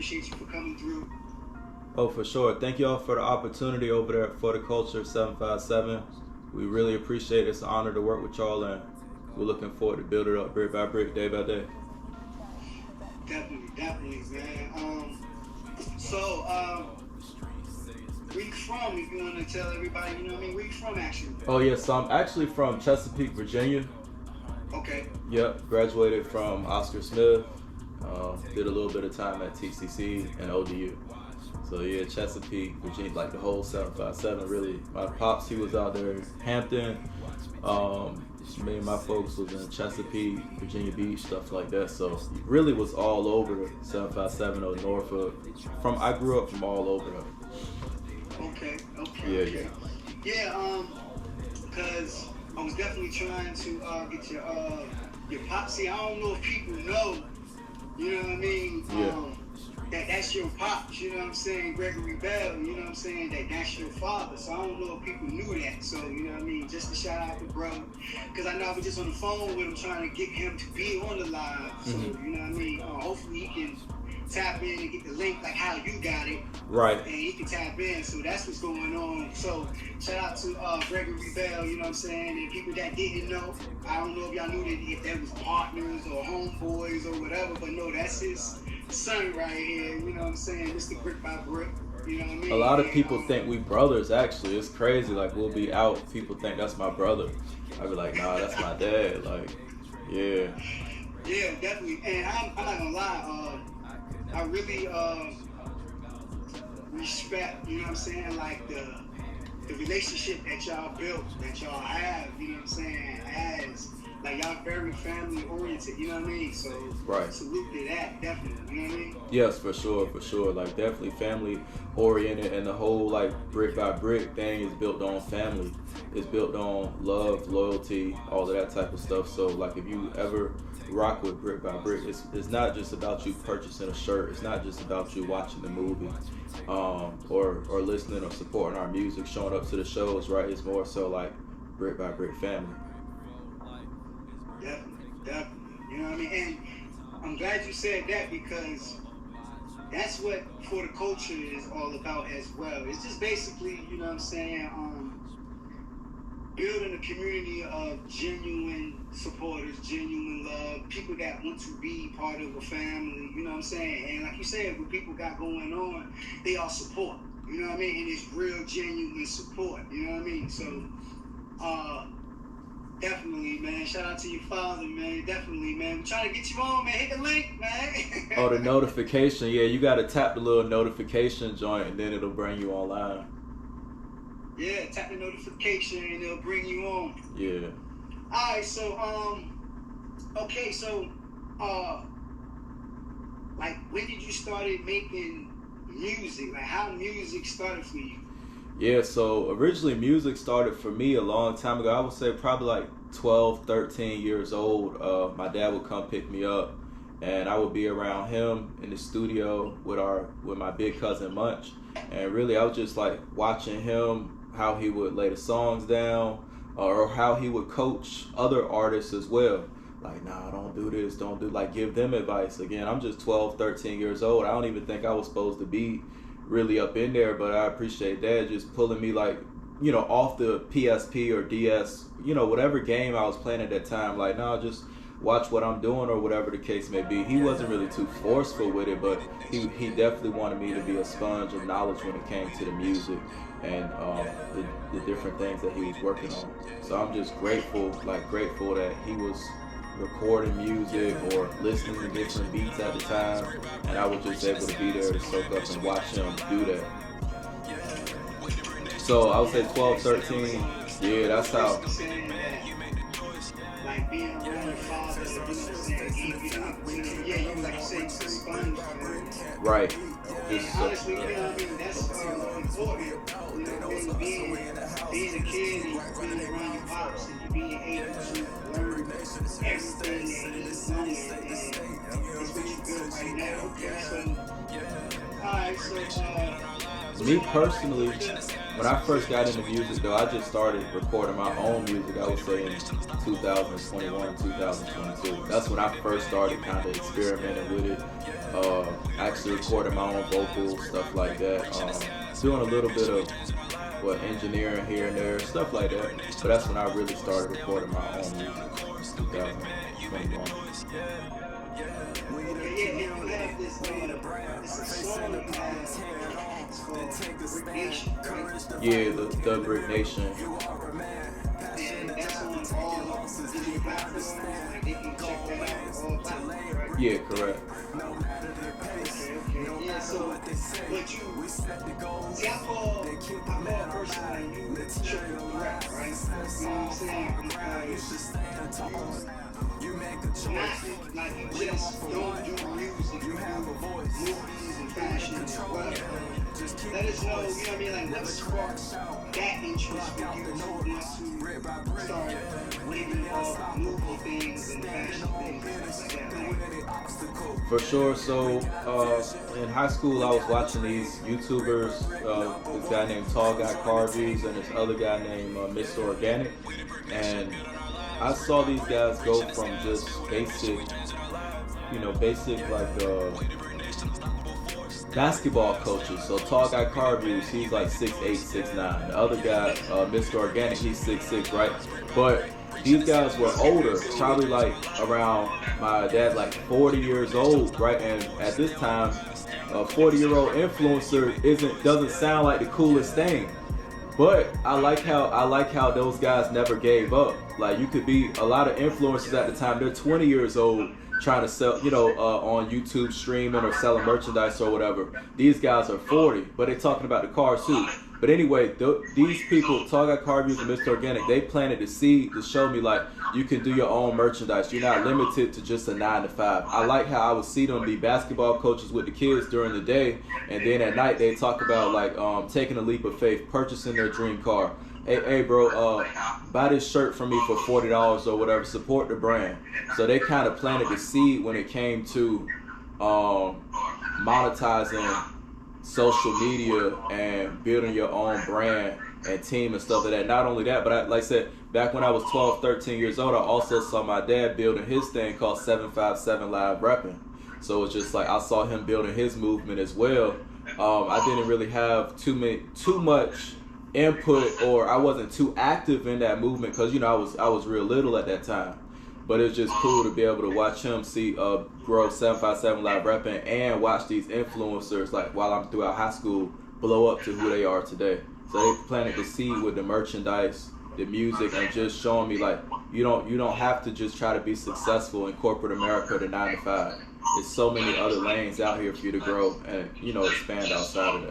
appreciate you for coming through. Oh, for sure. Thank y'all for the opportunity over there at 4daculture 757. We really appreciate it. It's an honor to work with y'all, and we're looking forward to build it up brick by brick, day by day. Definitely, man. Where you from, if you want to tell everybody, you know what I mean? Where you from, actually? Oh, yeah, so I'm actually from Chesapeake, Virginia. Okay. Yep, graduated from Oscar Smith. Did a little bit of time at TCC and ODU. So yeah, Chesapeake, Virginia, like the whole 757 really. My pops, he was out there in Hampton. Me and my folks was in Chesapeake, Virginia Beach, stuff like that. So it really was all over 757 or Norfolk. I grew up from all over them. Okay. Yeah. Yeah, because I was definitely trying to get your pops. See, I don't know if people know, you know what I mean? That's your pops, you know what I'm saying? Gregory Bell, you know what I'm saying? That's your father. So I don't know if people knew that. So, you know what I mean? Just to shout out the brother. Because I know I was just on the phone with him trying to get him to be on the live. So, you know what I mean? Hopefully he can tap in and get the link like how you got it. Right. And he can tap in. So that's what's going on. So shout out to Gregory Bell, you know what I'm saying? And people that didn't know, I don't know if y'all knew that if that was partners or homeboys or whatever, but no, that's his son right here, you know what I'm saying? Mr.Brickbybrick, you know what I mean? A lot of people think we brothers, actually. It's crazy. Like, we'll be out, people think that's my brother. I be like, nah, that's my dad. Like, yeah. Yeah, definitely. And I'm not gonna lie, I really respect, you know what I'm saying, like the relationship that y'all built, that y'all have, you know what I'm saying, as like y'all very family oriented, you know what I mean? So right. Salute to that, definitely, you know what I mean? Yes, for sure. Like definitely family oriented, and the whole like brick by brick thing is built on family. It's built on love, loyalty, all of that type of stuff. So like if you ever rock with brick by brick, it's not just about you purchasing a shirt. It's not just about you watching the movie, or listening or supporting our music, showing up to the shows, right? It's more so like brick by brick family. Definitely. You know what I mean? And I'm glad you said that, because that's what 4daculture is all about as well. It's just basically, you know what I'm saying, building a community of genuine supporters, genuine love, people that want to be part of a family, you know what I'm saying? And like you said, what people got going on, they all support, you know what I mean? And it's real, genuine support, you know what I mean? So, definitely, man. Shout out to your father, man. Definitely, man. We're trying to get you on, man. Hit the link, man. Oh, the notification. Yeah, you got to tap the little notification joint, and then it'll bring you online. Yeah, tap the notification, and it'll bring you on. Yeah. All right, so, okay, so, like, when did you started making music? Like, how music started for you? Yeah, so originally music started for me a long time ago. I would say probably like 12, 13 years old. My dad would come pick me up, and I would be around him in the studio with my big cousin Munch. And really I was just like watching him, how he would lay the songs down, or how he would coach other artists as well. Like, nah, don't do this, don't do, like, give them advice. Again, I'm just 12, 13 years old. I don't even think I was supposed to be really up in there, but I appreciate Dad just pulling me, like, you know, off the PSP or DS, you know, whatever game I was playing at that time. Like, nah, just watch what I'm doing, or whatever the case may be. He wasn't really too forceful with it, but he definitely wanted me to be a sponge of knowledge when it came to the music and the different things that he was working on. So I'm just grateful that he was recording music or listening to different beats at the time, and I was just able to be there to soak up and watch him do that. So I would say 12, 13, yeah, that's how. Like being around your father, you like you say, sponge. Right. And honestly, you know what I mean, that's important. You know what I mean? Being a kid and being around your pops and you being able to learn everything that he's doing, and it's what you built right now. Okay, so, alright, so, me personally, when I first got into music though, I just started recording my own music, I would say in 2021, 2022. That's when I first started kind of experimenting with it. Actually recording my own vocals, stuff like that. Doing a little bit of engineering here and there, stuff like that. But that's when I really started recording my own music, 2021. Yeah, the Brick Nation. Yeah, correct. Yeah, so, but you, see, I call a person like you triple threat, right? You know what I'm saying? Because not like you just don't do music, you have a voice, movies and fashion and whatever. Let us know, you know what I mean? Like, what sparks that interest for you to want to start making movie things and fashion things like that? For sure. So in high school, I was watching these YouTubers. This guy named Tall Guy Car Views and this other guy named Mr. Organic, and I saw these guys go from just basic like basketball coaches. So Tall Guy Car Views, he's like 6'8", 6'9". The other guy, Mr. Organic, he's 6'6", right? But these guys were older, probably like around my dad, like 40 years old, right? And at this time, a 40-year-old influencer doesn't sound like the coolest thing. But I like how those guys never gave up. Like, you could be a lot of influencers at the time. They're 20 years old trying to sell, on YouTube streaming or selling merchandise or whatever. These guys are 40, but they're talking about the cars too. But anyway, these people, Tall Guy Car Views and Mr. Organic, they planted the seed to show me like you can do your own merchandise. You're not limited to just a 9 to 5. I like how I would see them be basketball coaches with the kids during the day, and then at night they talk about like taking a leap of faith, purchasing their dream car. Hey bro, buy this shirt from me for $40 or whatever. Support the brand. So they kind of planted the seed when it came to monetizing social media and building your own brand and team and stuff like that. Not only that, but like I said, back when I was 12, 13 years old, I also saw my dad building his thing called 757 Live Repping. So it's just like I saw him building his movement as well. I didn't really have too much input, or I wasn't too active in that movement because I was real little at that time. But it's just cool to be able to watch him grow 757 Live Repping and watch these influencers like while I'm throughout high school blow up to who they are today. So they planted the seed with the merchandise, the music, and just showing me like you don't have to just try to be successful in corporate America to 9 to 5. There's so many other lanes out here for you to grow and expand outside of that.